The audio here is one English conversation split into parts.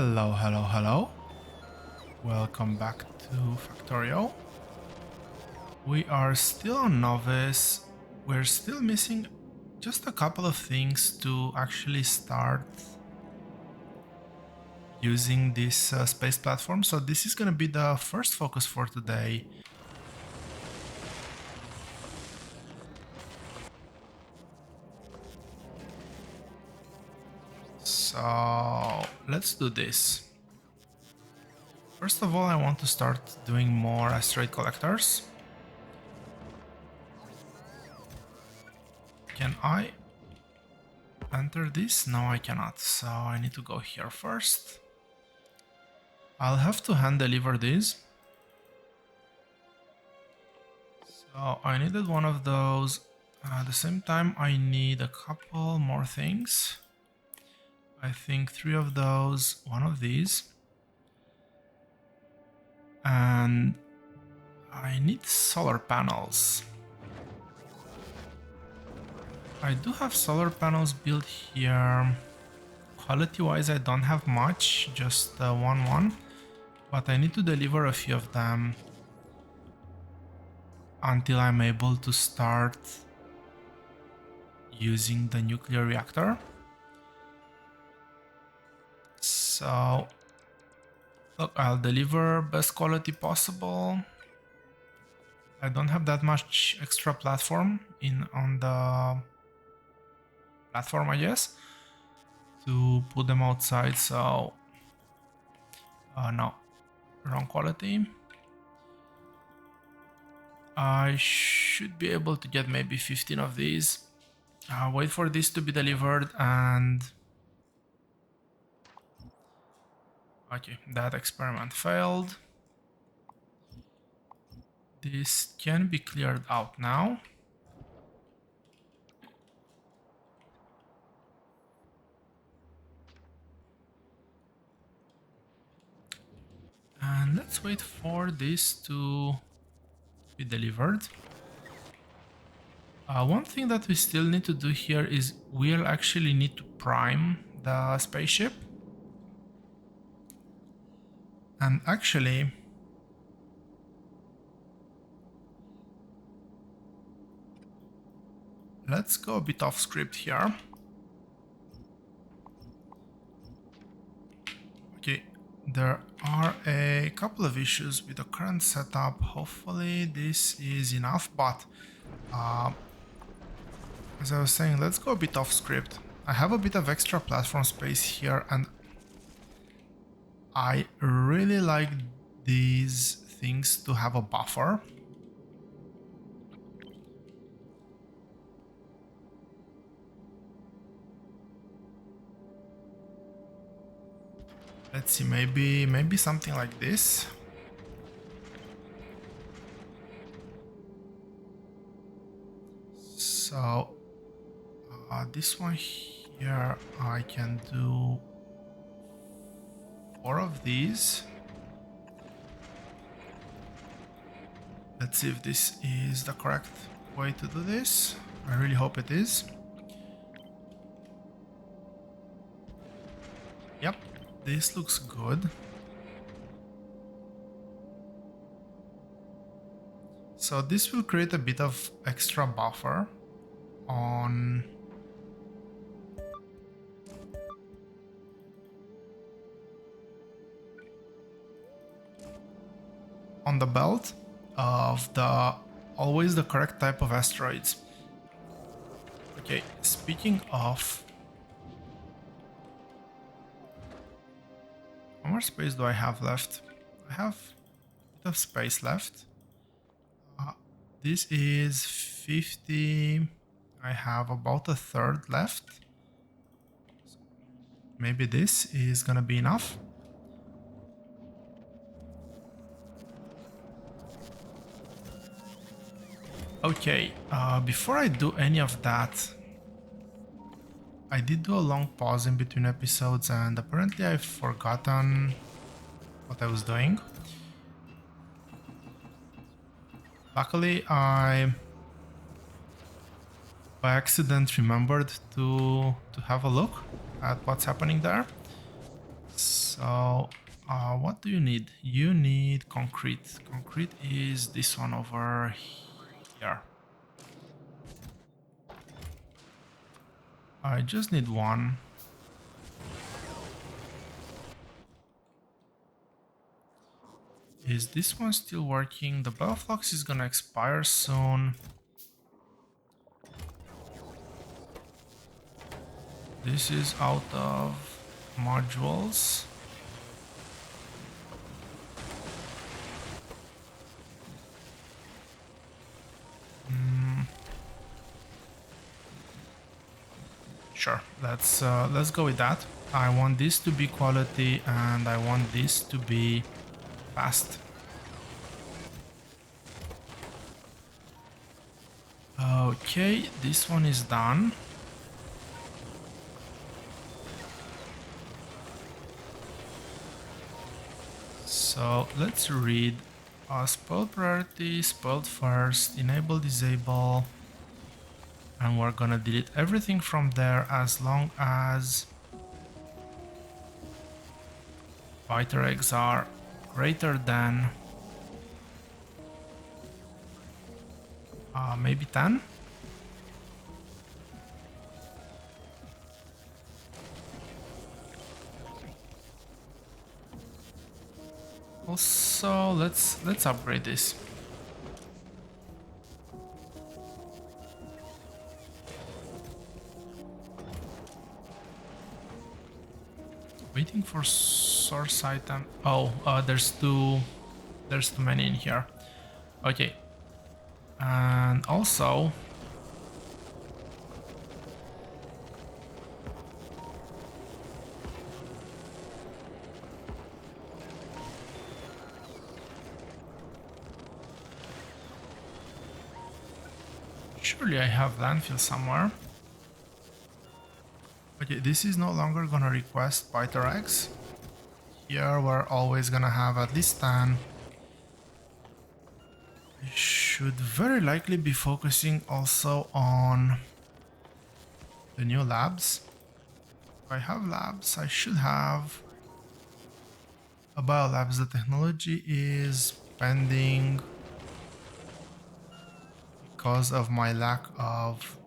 Hello, hello, hello. Welcome back to Factorio. We are still on Nauvis. We're still missing just a couple of things to actually start using this space platform. So this is going to be the first focus for today. So let's do this. First of all, I want to start doing more asteroid collectors. Can I enter this? No, I cannot. So I need to go here first. I'll have to hand deliver these. So I needed one of those. At the same time, I need a couple more things. I think 3 of those, 1 of these. And I need solar panels. I do have solar panels built here. Quality-wise, I don't have much, just 1. But I need to deliver a few of them until I'm able to start using the nuclear reactor. So, look, I'll deliver best quality possible. I don't have that much extra platform on the platform, I guess, to put them outside. So, no, wrong quality. I should be able to get maybe 15 of these. Wait for this to be delivered and... Okay, that experiment failed. This can be cleared out now. And let's wait for this to be delivered. One thing that we still need to do here is we'll actually need to prime the spaceship. And actually, let's go a bit off script here. Okay, there are a couple of issues with the current setup. Hopefully this is enough, but as I was saying, let's go a bit off script. I have a bit of extra platform space here and I really like these things to have a buffer. Let's see, maybe something like this. So this one here, I can do 4 of these. Let's see if this is the correct way to do this. I really hope it is. Yep, this looks good. So this will create a bit of extra buffer on the belt of the always the correct type of asteroids. Okay, speaking of, how much space do I have left? I have a bit of space left. This is 50. I have about a third left. So maybe this is gonna be enough. Okay, before I do any of that, I did do a long pause in between episodes and apparently I've forgotten what I was doing. Luckily, I by accident remembered to have a look at what's happening there. So, what do you need? You need concrete. Concrete is this one over here. I just need one. Is this one still working? The Bellflux is gonna expire soon. This is out of modules. Sure, let's go with that. I want this to be quality and I want this to be fast. Okay, this one is done. So let's read spoiled priority, spoiled first, enable, disable, and we're gonna delete everything from there as long as fighter eggs are greater than maybe 10. Also, let's upgrade this. Waiting for source item. Oh, there's too many in here. Okay. And also, surely I have landfill somewhere. Okay, this is no longer gonna request fighter eggs. Here we're always gonna have at least 10. I should very likely be focusing also on the new labs. If I have labs, I should have a biolabs. The technology is pending because of my lack of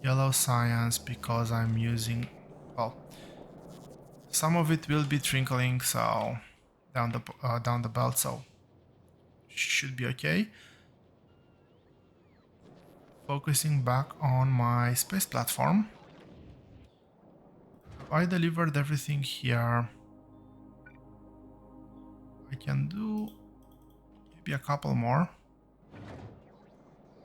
yellow science, because I'm using, well, some of it will be trickling so down the belt, so should be okay. Focusing back on my space platform. Have I delivered everything here? I can do maybe a couple more.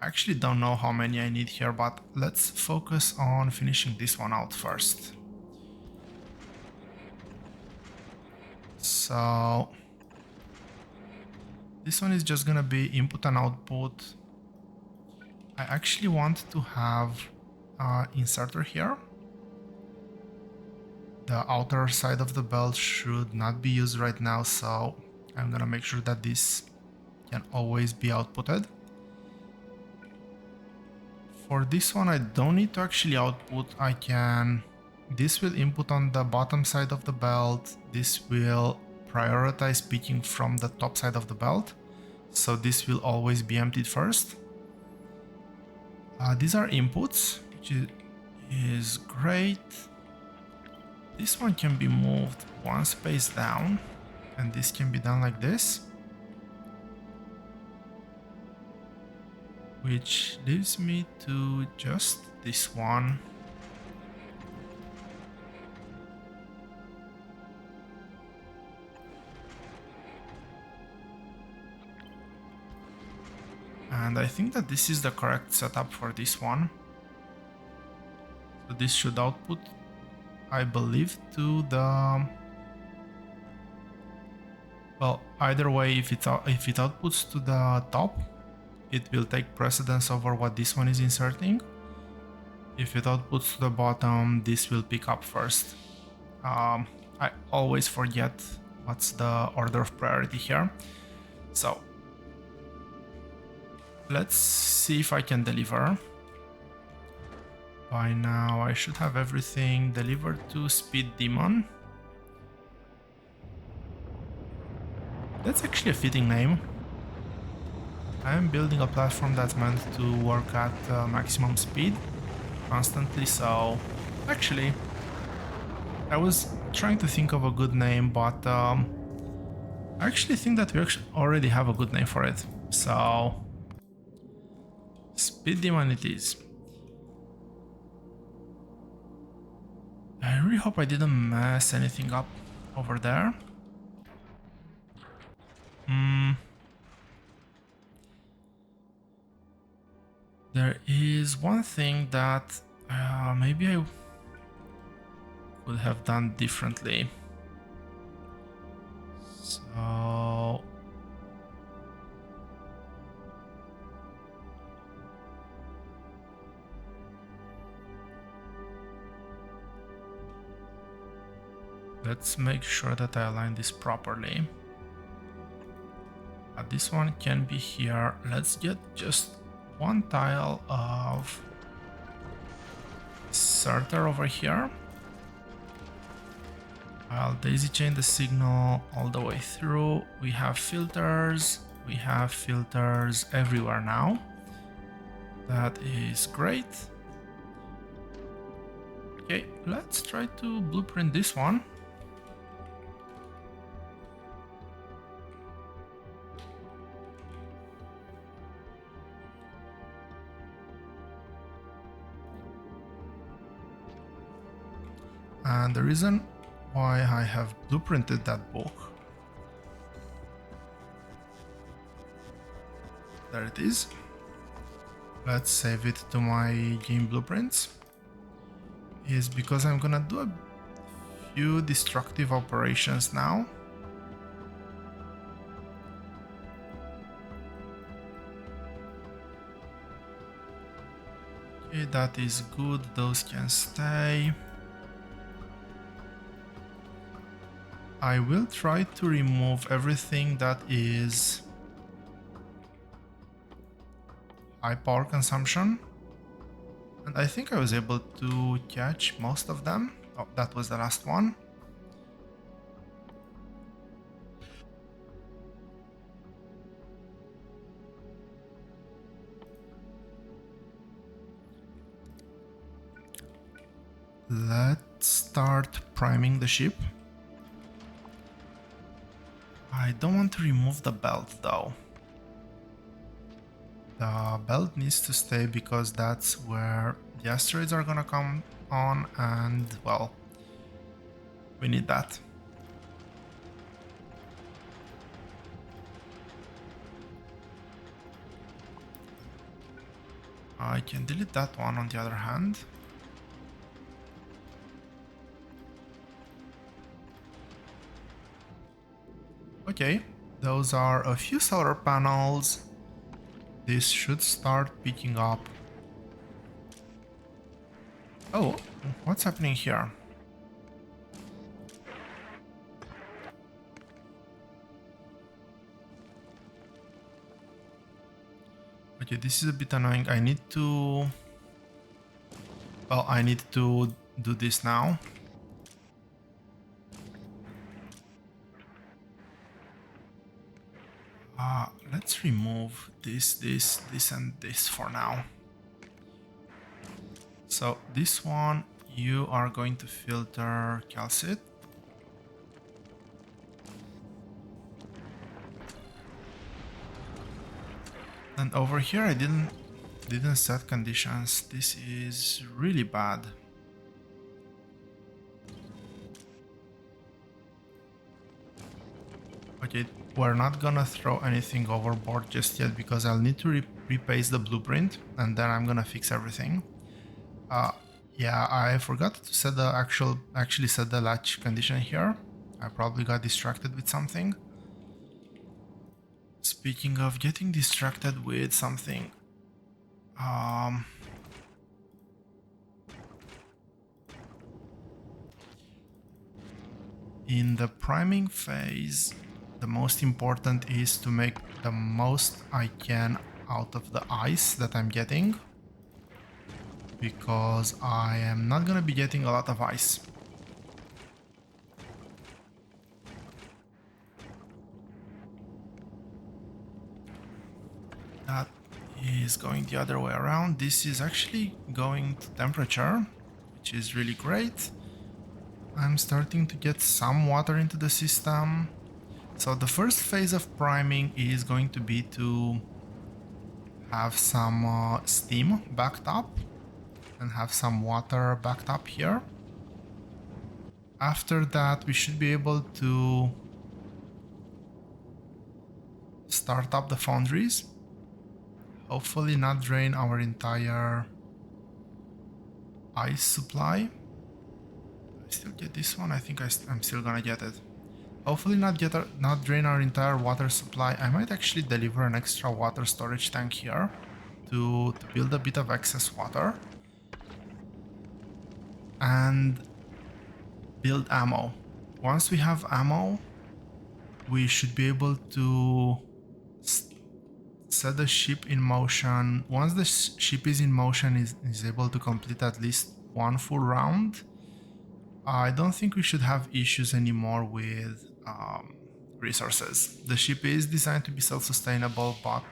I actually don't know how many I need here, but let's focus on finishing this one out first. So this one is just gonna be input and output. I actually want to have an inserter here. The outer side of the belt should not be used right now, so I'm gonna make sure that this can always be outputted. For this one, I don't need to actually output. I can... This will input on the bottom side of the belt. This will prioritize picking from the top side of the belt. So this will always be emptied first. These are inputs, which is great. This one can be moved one space down, and this can be done like this. Which leaves me to just this one. And I think that this is the correct setup for this one. So this should output, I believe, to the... Well, either way, if it outputs to the top, it will take precedence over what this one is inserting. If it outputs to the bottom, this will pick up first. I always forget what's the order of priority here. So let's see if I can deliver. By now I should have everything delivered to Speed Demon. That's actually a fitting name. I am building a platform that's meant to work at maximum speed constantly, so actually I was trying to think of a good name, but I actually think that we actually already have a good name for it. So Speed Demon it is. I really hope I didn't mess anything up over there. There is one thing that maybe I would have done differently. So let's make sure that I align this properly. This one can be here. Let's get just one tile of Surter over here. I'll daisy chain the signal all the way through. We have filters everywhere now. That is great. Okay, let's try to blueprint this one. And the reason why I have blueprinted that book, there it is. Let's save it to my game blueprints, is because I'm gonna do a few destructive operations now. Okay, that is good, those can stay. I will try to remove everything that is high power consumption. And I think I was able to catch most of them. Oh, that was the last one. Let's start priming the ship. I don't want to remove the belt though. The belt needs to stay because that's where the asteroids are gonna come on, and well, we need that. I can delete that one on the other hand. Okay, those are a few solar panels. This should start picking up. Oh, what's happening here? Okay, this is a bit annoying. I need to... Well, I need to do this now. Let's remove this, and this for now. So this one, you are going to filter calcite. And over here I didn't set conditions. This is really bad. Okay, we're not gonna throw anything overboard just yet because I'll need to repaste the blueprint and then I'm gonna fix everything. Yeah, I forgot to set the actually set the latch condition here. I probably got distracted with something. Speaking of getting distracted with something, in the priming phase, the most important is to make the most I can out of the ice that I'm getting, because I am not gonna be getting a lot of ice. That is going the other way around. This is actually going to temperature, which is really great. I'm starting to get some water into the system. So the first phase of priming is going to be to have some steam backed up and have some water backed up here. After that, we should be able to start up the foundries. Hopefully not drain our entire ice supply. I still get this one? I think I'm still gonna get it. Hopefully not drain our entire water supply. I might actually deliver an extra water storage tank here to build a bit of excess water. And build ammo. Once we have ammo, we should be able to set the ship in motion. Once the ship is in motion, is able to complete at least one full round, I don't think we should have issues anymore with resources. The ship is designed to be self-sustainable, but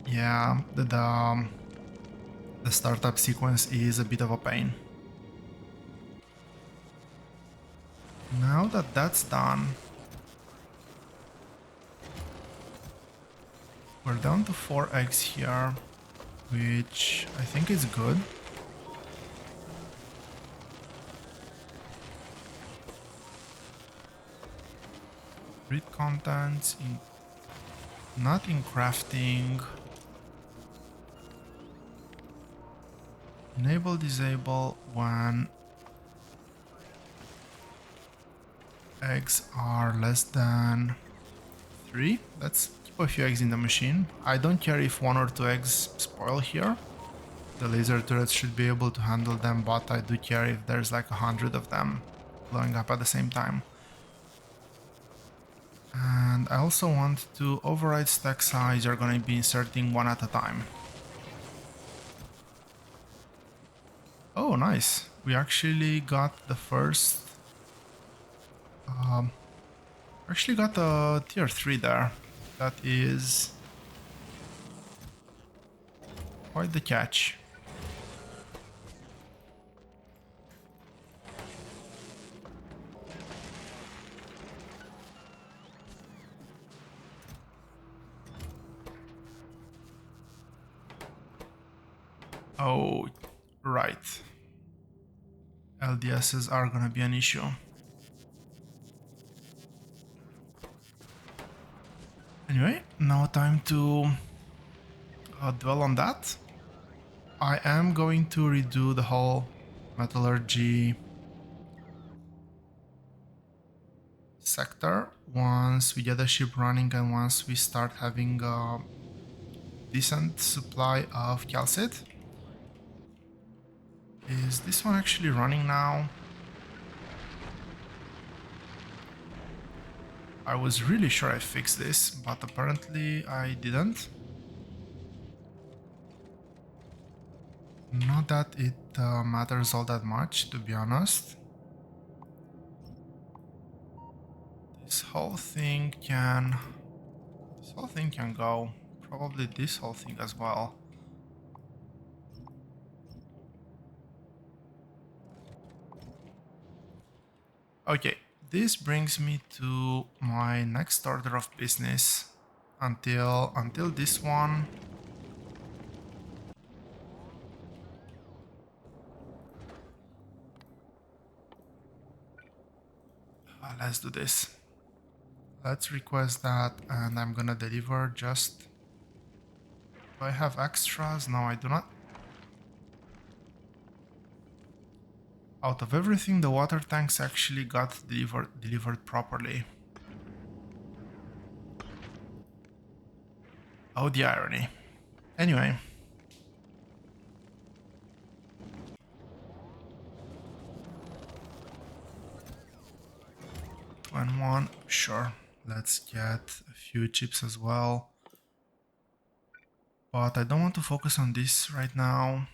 yeah, the startup sequence is a bit of a pain. Now that that's done, we're down to 4 eggs here, which I think is good. Read contents in not in crafting. Enable disable when eggs are less than 3. Let's keep a few eggs in the machine. I don't care if 1 or 2 eggs spoil here. The laser turrets should be able to handle them, but I do care if there's like 100 of them blowing up at the same time. And I also want to override stack size. You're going to be inserting 1 at a time. Oh, nice. We actually got the first... actually got a tier 3 there. That is quite the catch. Oh, right. LDSs are gonna be an issue. Anyway, now time to dwell on that. I am going to redo the whole metallurgy sector once we get the ship running and once we start having a decent supply of calcite. Is this one actually running now? I was really sure I fixed this, but apparently I didn't. Not that it matters all that much, to be honest. This whole thing can go. Probably this whole thing as well. Okay, this brings me to my next order of business. Until this one. Let's do this. Let's request that, and I'm gonna deliver just... Do I have extras? No, I do not. Out of everything, the water tanks actually got delivered properly. Oh, the irony. Anyway. 2 and 1, sure. Let's get a few chips as well. But I don't want to focus on this right now.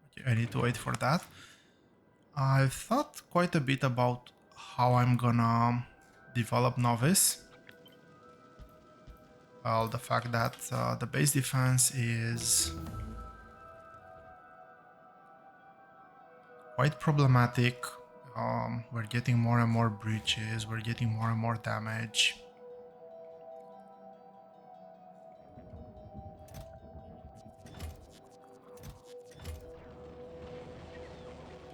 Okay, I need to wait for that. I've thought quite a bit about how I'm gonna develop Nauvis. Well, the fact that the base defense is quite problematic. We're getting more and more breaches, we're getting more and more damage.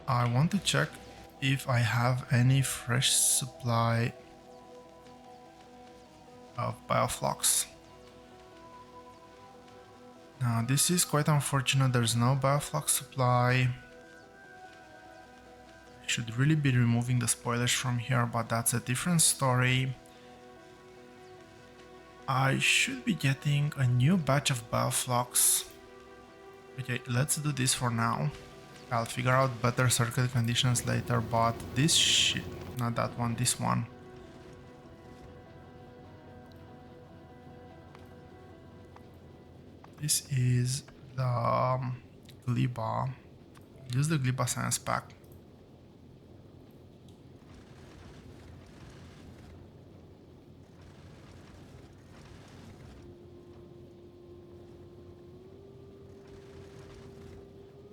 I want to check if I have any fresh supply of bioflux. Now this is quite unfortunate, there's no bioflux supply. I should really be removing the spoilers from here, but that's a different story. I should be getting a new batch of bioflux. Okay, let's do this for now. I'll figure out better circuit conditions later, but this shit, not that one, this one. This is the Gliba. Use the Gliba Science Pack.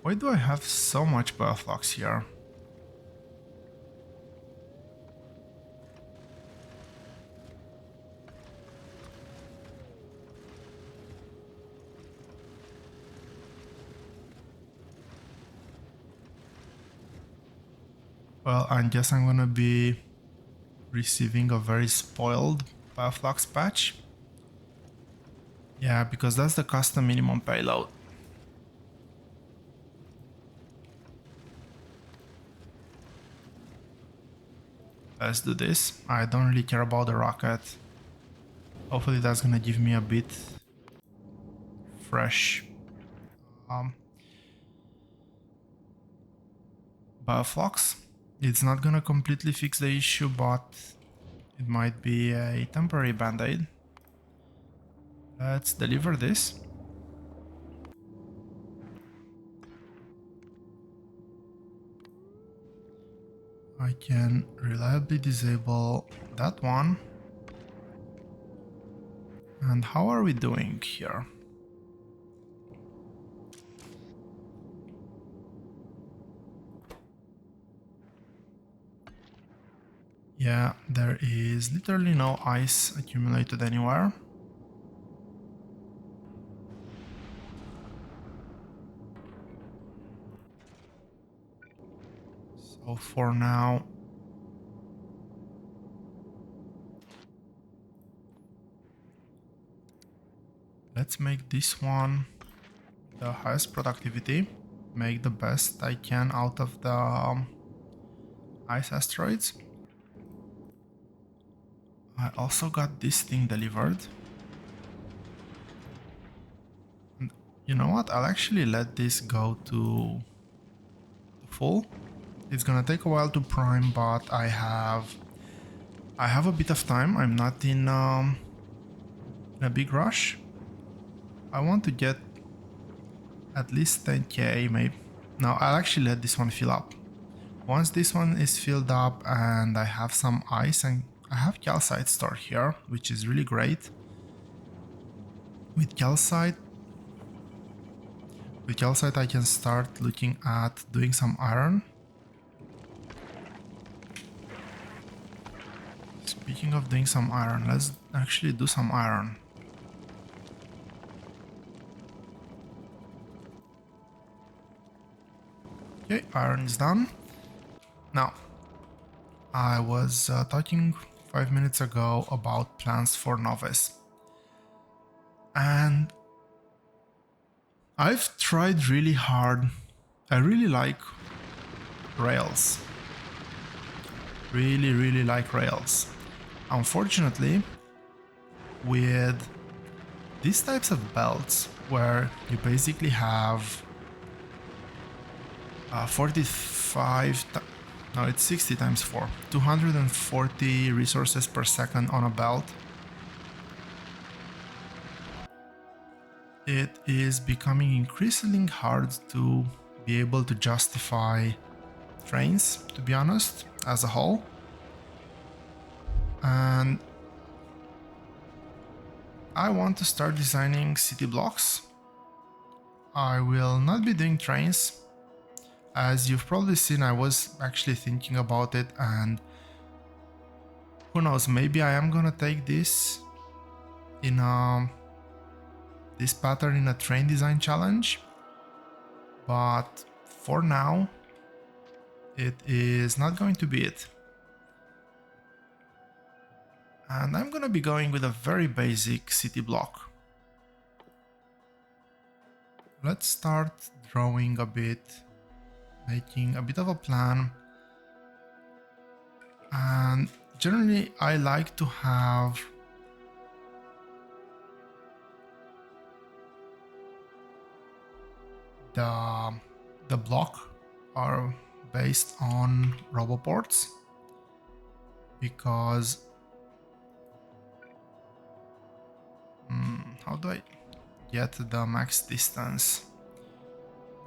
Why do I have so much bioflux here? Well, I guess I'm gonna be receiving a very spoiled bioflux patch. Yeah, because that's the custom minimum payload. Let's do this. I don't really care about the rocket. Hopefully that's gonna give me a bit fresh bioflux. It's not gonna completely fix the issue, but it might be a temporary band-aid. Let's deliver this. I can reliably disable that one. And how are we doing here? Yeah, there is literally no ice accumulated anywhere. So for now, let's make this one the highest productivity. Make the best I can out of the ice asteroids. I also got this thing delivered. And you know what? I'll actually let this go to full. It's gonna take a while to prime, but I have a bit of time. I'm not in a big rush. I want to get at least 10k maybe. No, I'll actually let this one fill up. Once this one is filled up and I have some ice, and I have calcite stored here, which is really great. With calcite I can start looking at doing some iron. Speaking of doing some iron, let's actually do some iron. Okay, iron is done. Now, I was talking 5 minutes ago about plans for Nauvis. And I've tried really hard. I really like rails. Really like rails. Unfortunately, with these types of belts where you basically have 60 times 4, 240 resources per second on a belt. It is becoming increasingly hard to be able to justify trains, to be honest, as a whole. And I want to start designing city blocks. I will not be doing trains. As you've probably seen, I was actually thinking about it, and who knows, maybe I am gonna take this in this pattern in a train design challenge. But for now, it is not going to be it. And I'm gonna be going with a very basic city block. Let's start drawing a bit, making a bit of a plan. And generally I like to have the block are based on roboports, because how do I get the max distance?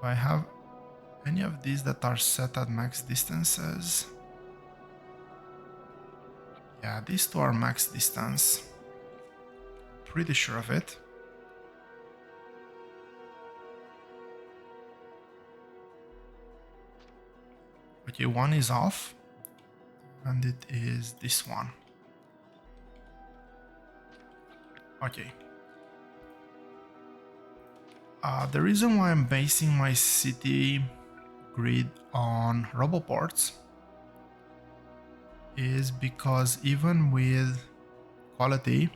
Do I have any of these that are set at max distances? Yeah, these two are max distance. Pretty sure of it. Okay, one is off, and it is this one. Okay. The reason why I'm basing my city grid on roboports is because even with quality,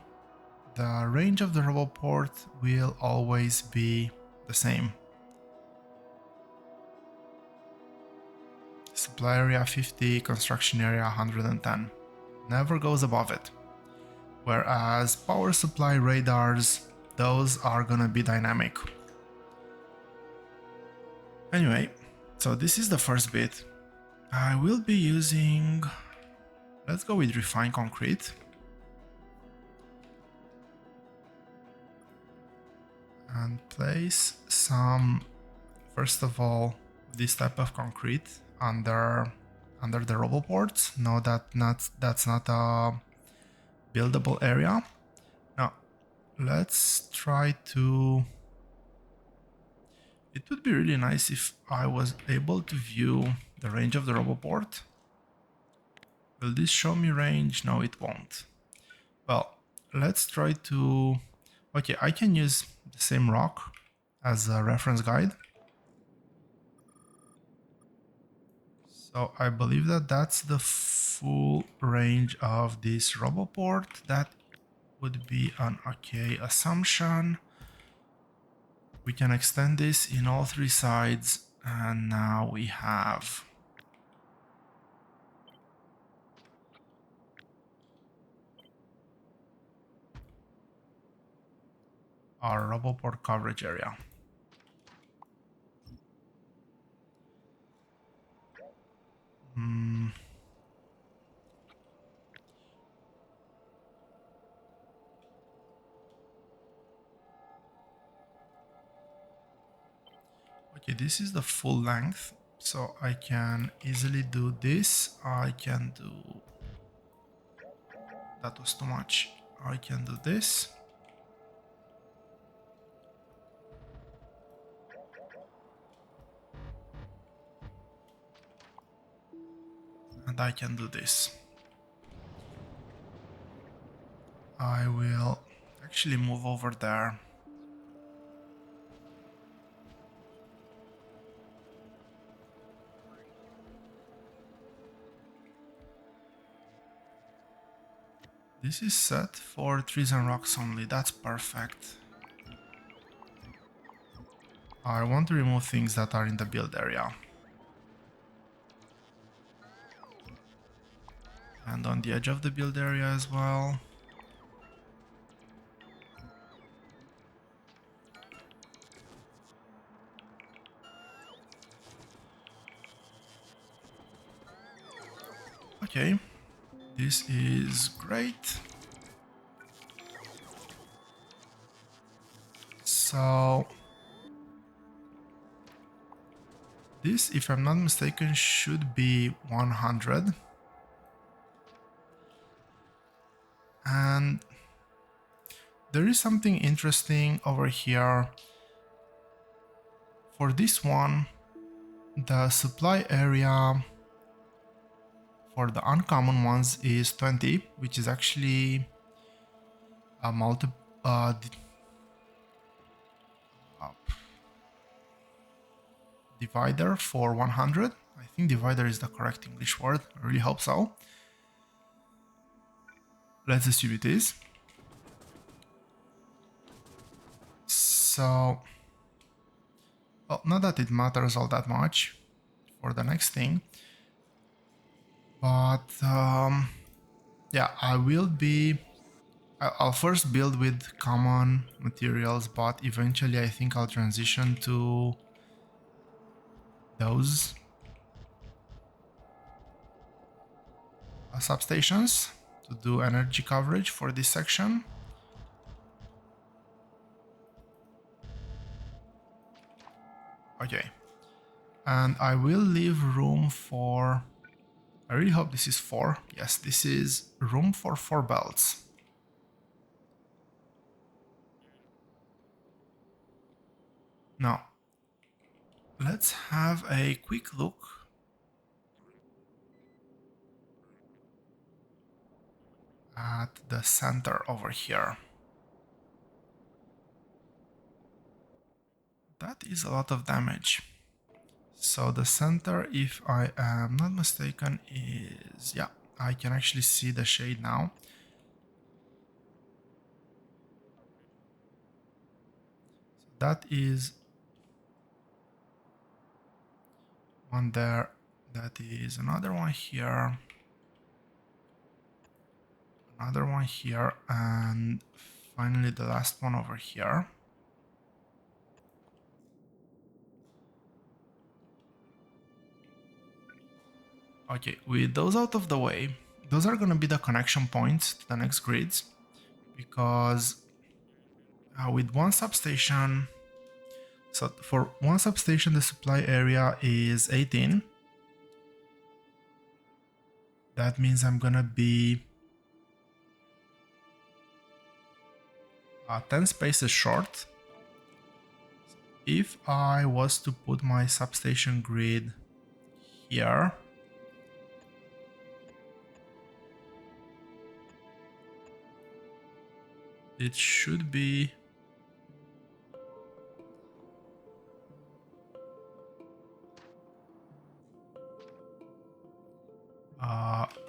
the range of the roboport will always be the same. Supply area 50, construction area 110. Never goes above it. Whereas power supply radars, those are gonna be dynamic. Anyway, so this is the first bit. I will be using, let's go with refined concrete. And place some, first of all, this type of concrete under the roboports. No, that's not a buildable area. Now, let's try to... It would be really nice if I was able to view the range of the roboport. Will this show me range? No, it won't. Well, let's try to... Okay, I can use the same rock as a reference guide. So I believe that that's the full range of this roboport. That would be an okay assumption. We can extend this in all three sides, and now we have our roboport coverage area. Okay, this is the full length, so I can easily do this. I can do... That was too much. I can do this. And I can do this. I will actually move over there. This is set for trees and rocks only. That's perfect. I want to remove things that are in the build area. And on the edge of the build area as well. Okay, this is great. So This, if I'm not mistaken, should be 100. And there is something interesting over here. For this one, the supply area for the uncommon ones is 20, which is actually a uh, divider for 100. I think divider is the correct English word. I really hope so. Let's assume it is. So, well, not that it matters all that much for the next thing, but yeah, I'll first build with common materials, but eventually I think I'll transition to those substations to do energy coverage for this section. Okay, and I will leave room for, I really hope this is 4. Yes, this is room for 4 belts. Now, let's have a quick look at the center over here. That is a lot of damage. So the center, if I am not mistaken, is, yeah, I can actually see the shade now. So that is one there, that is another one here, another one here, and finally the last one over here. Okay, with those out of the way, those are going to be the connection points to the next grids, because with one substation, so for one substation the supply area is 18. That means I'm going to be 10 spaces short. If I was to put my substation grid here, it should be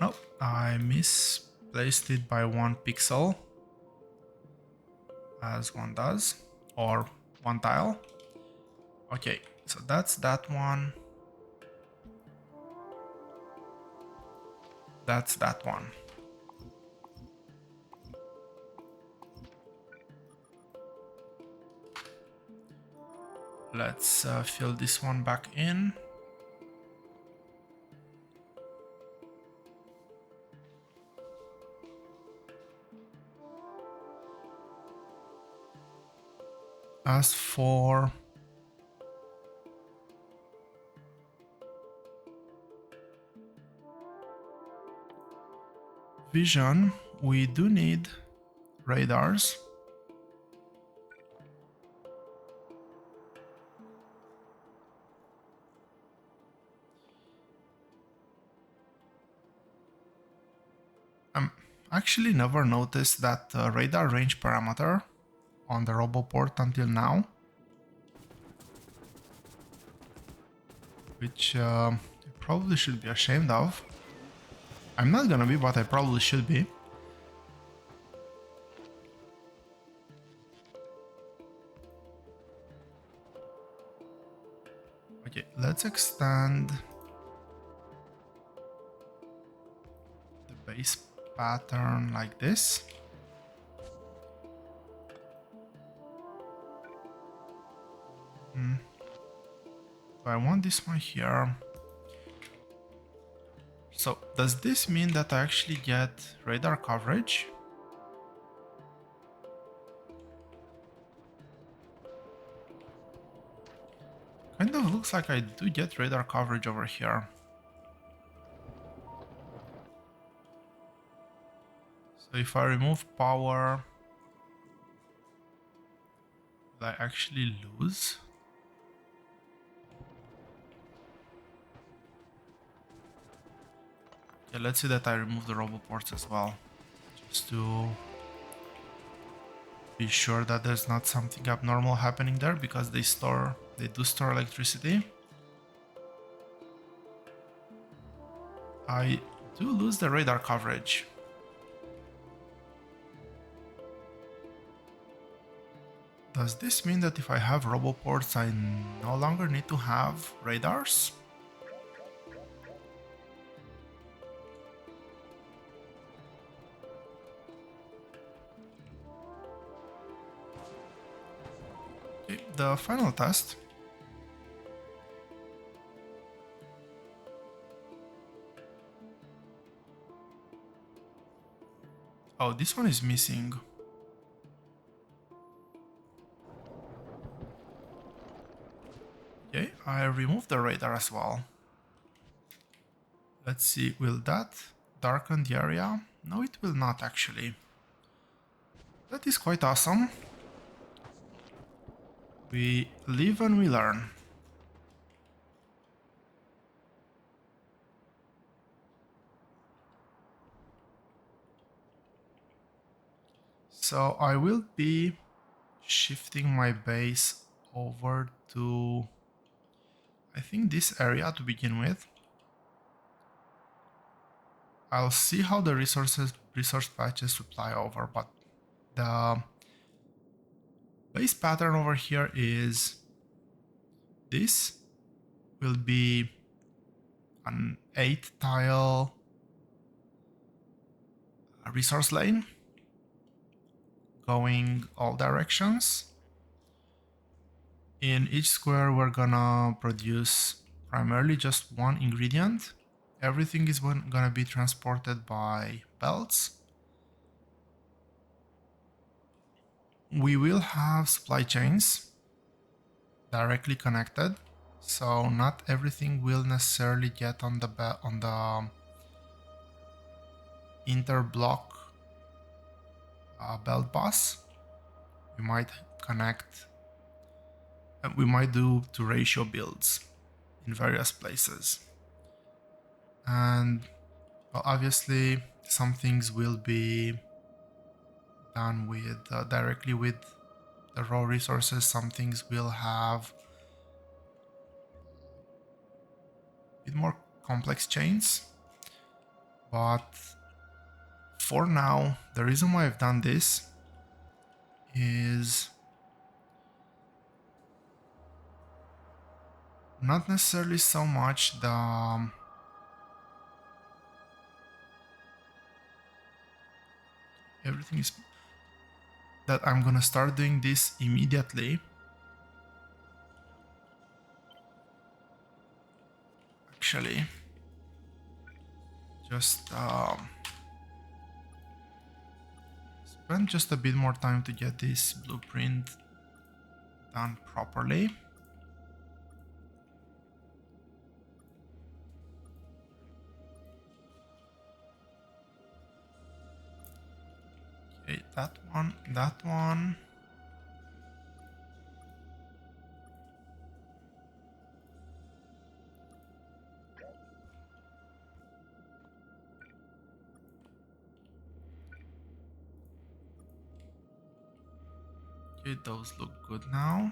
no, I misplaced it by 1 pixel, as one does, or 1 tile. Okay, so that's that one. That's that one. Let's fill this one back in. As for vision, we do need radars. Actually never noticed that radar range parameter on the RoboPort until now, which I probably should be ashamed of. I'm not gonna be, but I probably should be. Okay, let's extend the base pattern like this. So I want this one here. So does this mean that I actually get radar coverage? Kind of looks like I do get radar coverage over here. So if I remove power, will I actually lose? Yeah, let's see that I remove the roboports as well. Just to be sure that there's not something abnormal happening there, because they do store electricity. I do lose the radar coverage. Does this mean that if I have roboports, I no longer need to have radars? Okay, the final test. Oh, this one is missing. Okay, I removed the radar as well. Let's see, will that darken the area? No, it will not actually. That is quite awesome. We live and we learn. So I will be shifting my base over to, I think, this area to begin with. I'll see how the resource patches supply over, but the base pattern over here is this will be an 8 tile resource lane going all directions. In each square we're gonna produce primarily just one ingredient. Everything is gonna be transported by belts. We will have supply chains directly connected, so not everything will necessarily get on the interblock belt bus. We might connect, and we might do to ratio builds in various places. And well, obviously some things will be done with directly with the raw resources. Some things will have a bit more complex chains, but for now, the reason why I've done this is not necessarily so much the everything is that I'm gonna start doing this immediately. Actually, just spend just a bit more time to get this blueprint done properly. Okay, that one, that one. Okay, those look good now.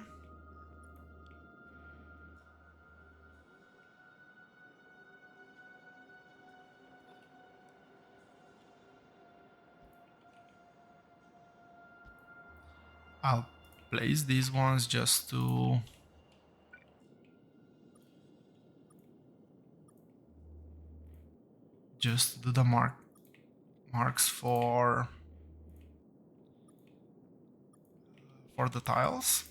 I'll place these ones just to do the marks for the tiles.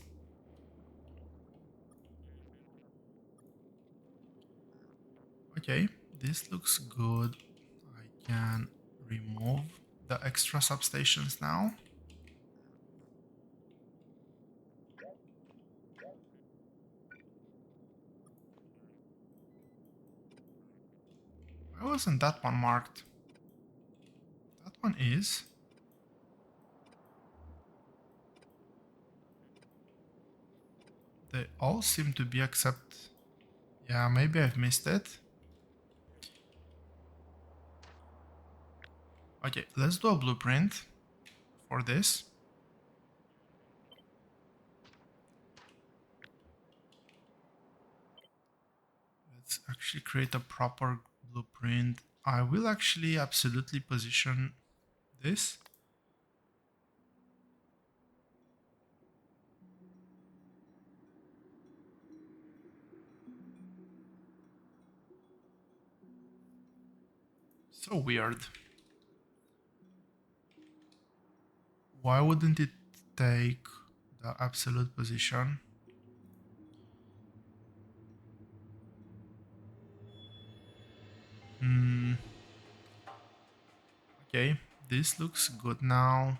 Okay, this looks good. I can remove the extra substations now. wasn't that one marked? That one is. They all seem to be except... Yeah, maybe I've missed it. Okay, let's do a blueprint for this. Let's actually create a proper blueprint. I will actually absolutely position this. So weird. Why wouldn't it take the absolute position? Okay, this looks good now.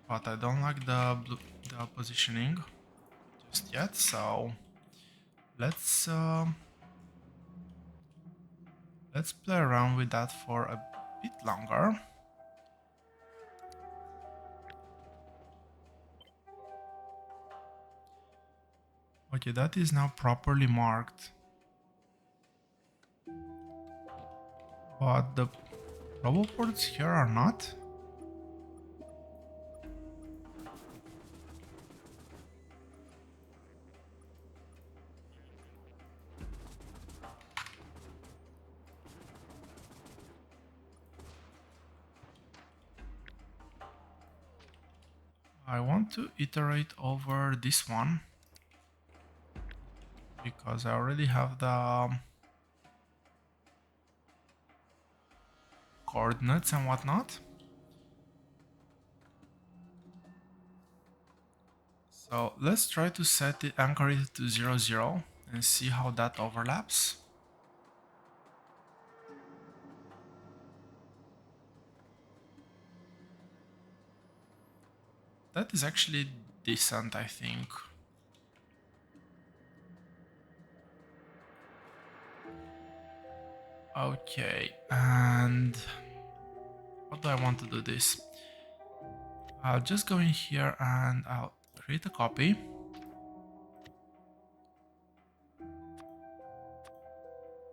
But I don't like the positioning just yet, so let's let's play around with that for a bit longer. Okay, that is now properly marked. But the roboports here are not. I want to iterate over this one because I already have the coordinates and whatnot. So let's try to set it, anchor it to 0, 0 and see how that overlaps. That is actually decent, I think. Okay, and how do I want to do this? I'll just go in here and I'll create a copy.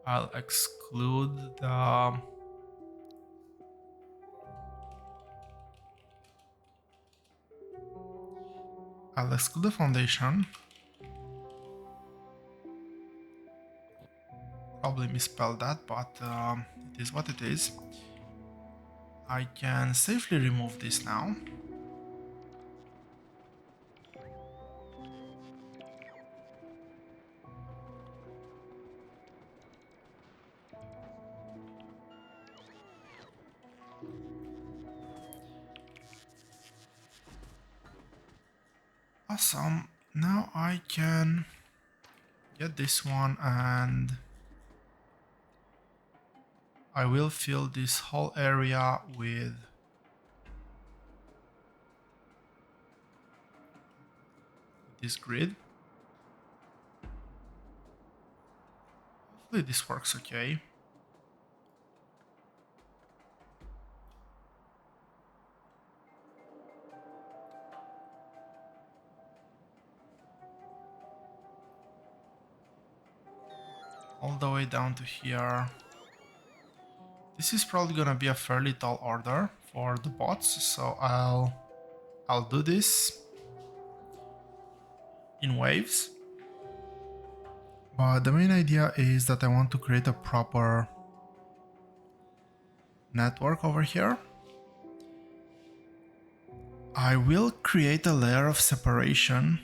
I'll exclude the foundation. Probably misspelled that, but it is what it is. I can safely remove this now. Awesome. Now I can get this one and I will fill this whole area with this grid. Hopefully this works okay. All the way down to here. This is probably gonna be a fairly tall order for the bots, so I'll do this in waves. But the main idea is that I want to create a proper network over here. I will create a layer of separation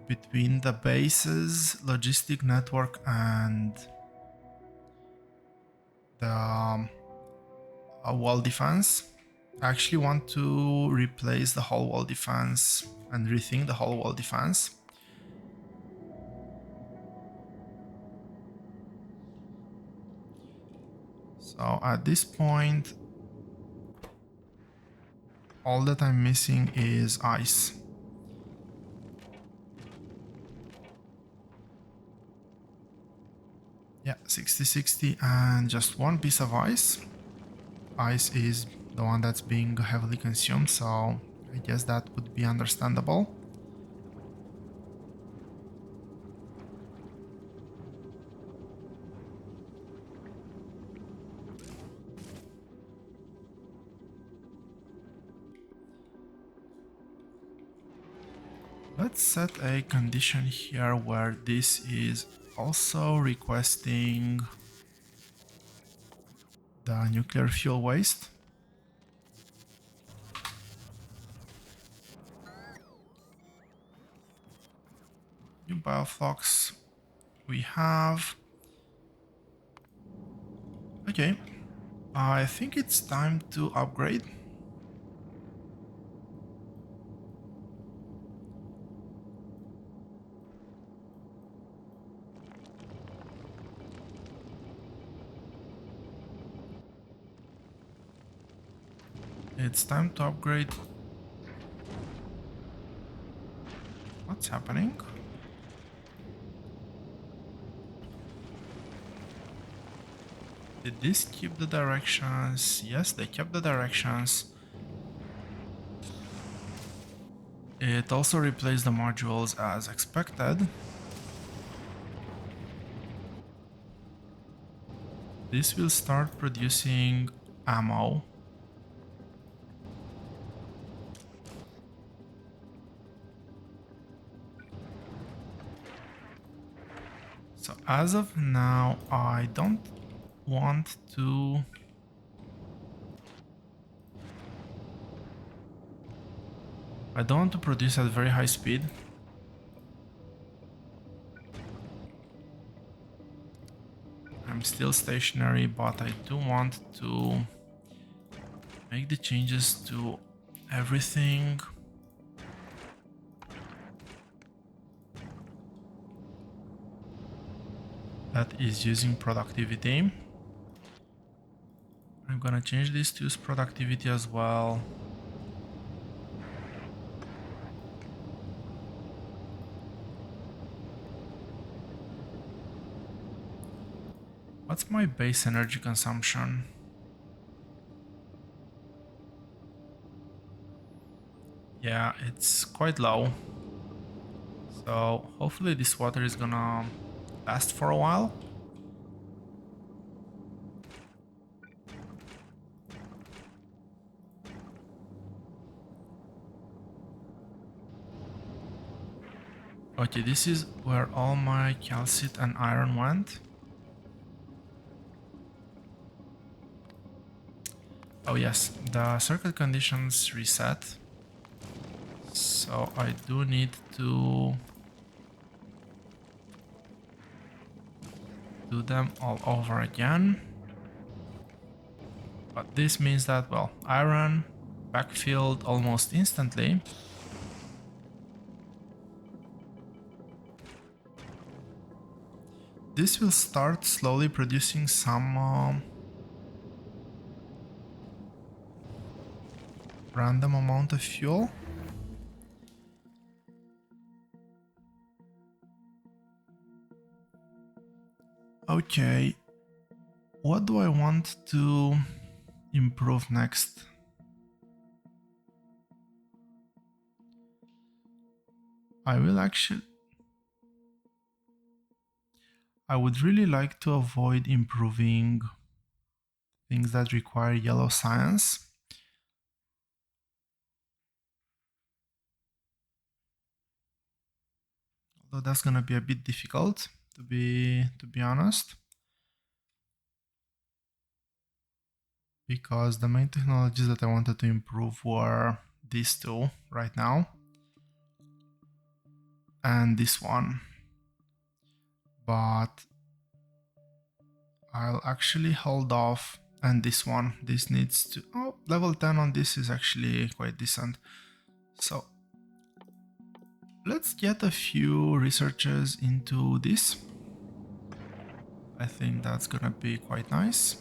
between the base's logistic network and the wall defense. I actually want to replace the whole wall defense and rethink the whole wall defense. So at this point, all that I'm missing is ice. Yeah, 60-60 and just one piece of ice. Ice is the one that's being heavily consumed, so I guess that would be understandable. Let's set a condition here where this is also requesting the nuclear fuel waste. New bioflux we have. Okay, I think it's time to upgrade. It's time to upgrade. What's happening? Did this keep the directions? Yes, they kept the directions. It also replaced the modules as expected. This will start producing ammo. So as of now, I don't want to... I don't want to produce at very high speed. I'm still stationary, but I do want to make the changes to everything. That is using productivity. I'm gonna change this to use productivity as well. What's my base energy consumption? Yeah, it's quite low. So hopefully this water is gonna last for a while. Okay, this is where all my calcite and iron went. Oh yes, the circuit conditions reset. So I do need to do them all over again. But this means that, well, iron backfilled almost instantly. This will start slowly producing some random amount of fuel. Okay, what do I want to improve next? I would really like to avoid improving things that require yellow science. Although that's gonna be a bit difficult to be honest. Because the main technologies that I wanted to improve were these two right now. And this one. But I'll actually hold off. And this one, this needs to... Oh, level 10 on this is actually quite decent. So let's get a few researches into this. I think that's gonna be quite nice.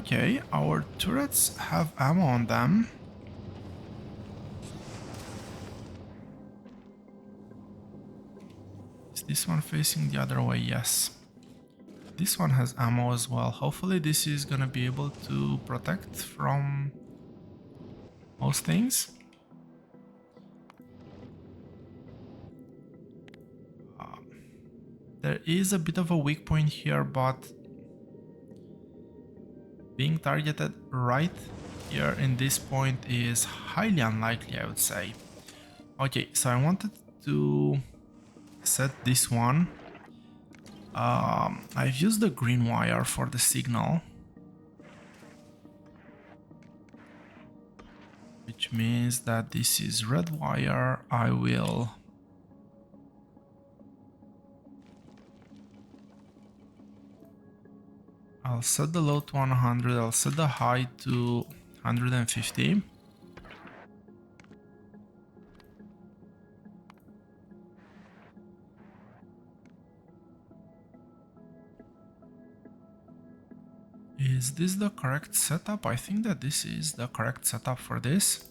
Okay, our turrets have ammo on them. Is this one facing the other way? Yes. This one has ammo as well. Hopefully this is gonna be able to protect from most things. There is a bit of a weak point here, but being targeted right here in this point is highly unlikely, I would say. Okay, so I wanted to set this one. I've used the green wire for the signal, which means that this is red wire. I'll set the low to 100, I'll set the high to 150. Is this the correct setup? I think that this is the correct setup for this.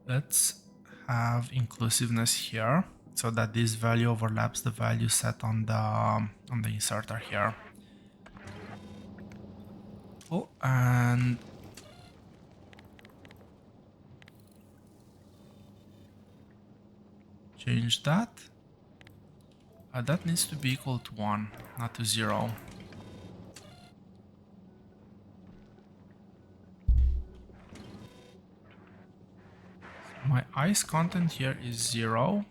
Let's have inclusiveness here so that this value overlaps the value set on the inserter here. Oh, and change that. That needs to be equal to 1, not to 0. So my ice content here is 0.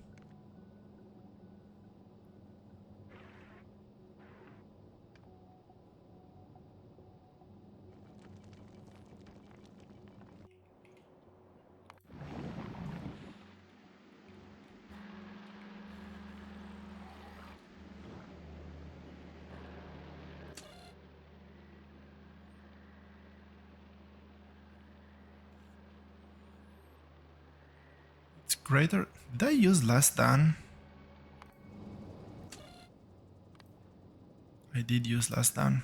It's greater. Did I use less than? I did use less than.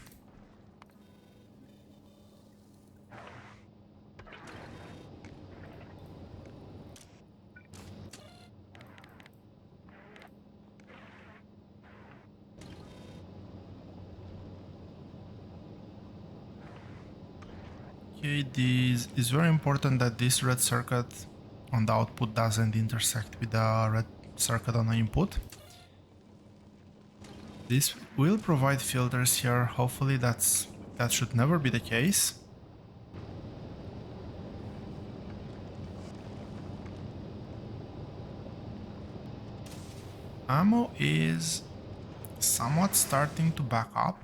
Okay, this is very important that this red circuit on the output doesn't intersect with the red circuit on the input. This will provide filters here. Hopefully that should never be the case. Ammo is somewhat starting to back up.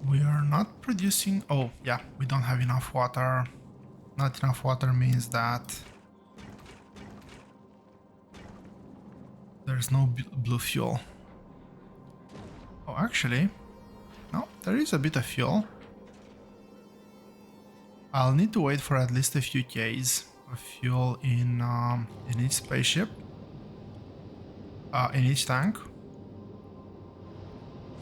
We are not producing... Oh, yeah, we don't have enough water. Not enough water means that there's no blue fuel. Oh, actually, no, there is a bit of fuel. I'll need to wait for at least a few Ks of fuel in each spaceship, in each tank.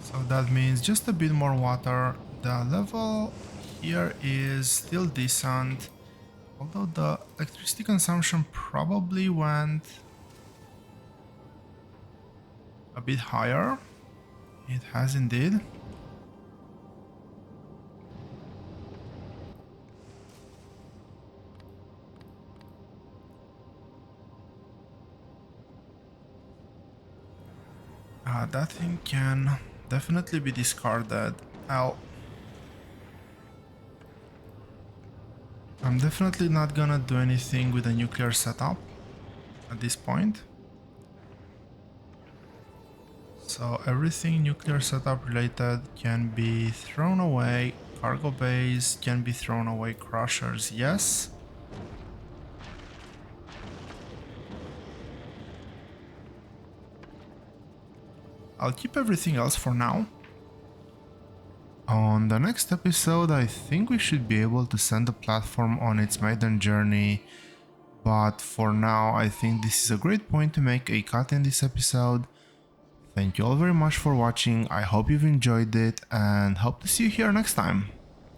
So that means just a bit more water. The level here is still decent, although the electricity consumption probably went a bit higher. It has indeed. That thing can definitely be discarded. I'm definitely not gonna do anything with a nuclear setup at this point. So everything nuclear setup related can be thrown away. Cargo bays can be thrown away. Crushers, yes. I'll keep everything else for now. On the next episode, I think we should be able to send the platform on its maiden journey, but for now, I think this is a great point to make a cut in this episode. Thank you all very much for watching, I hope you've enjoyed it, and hope to see you here next time.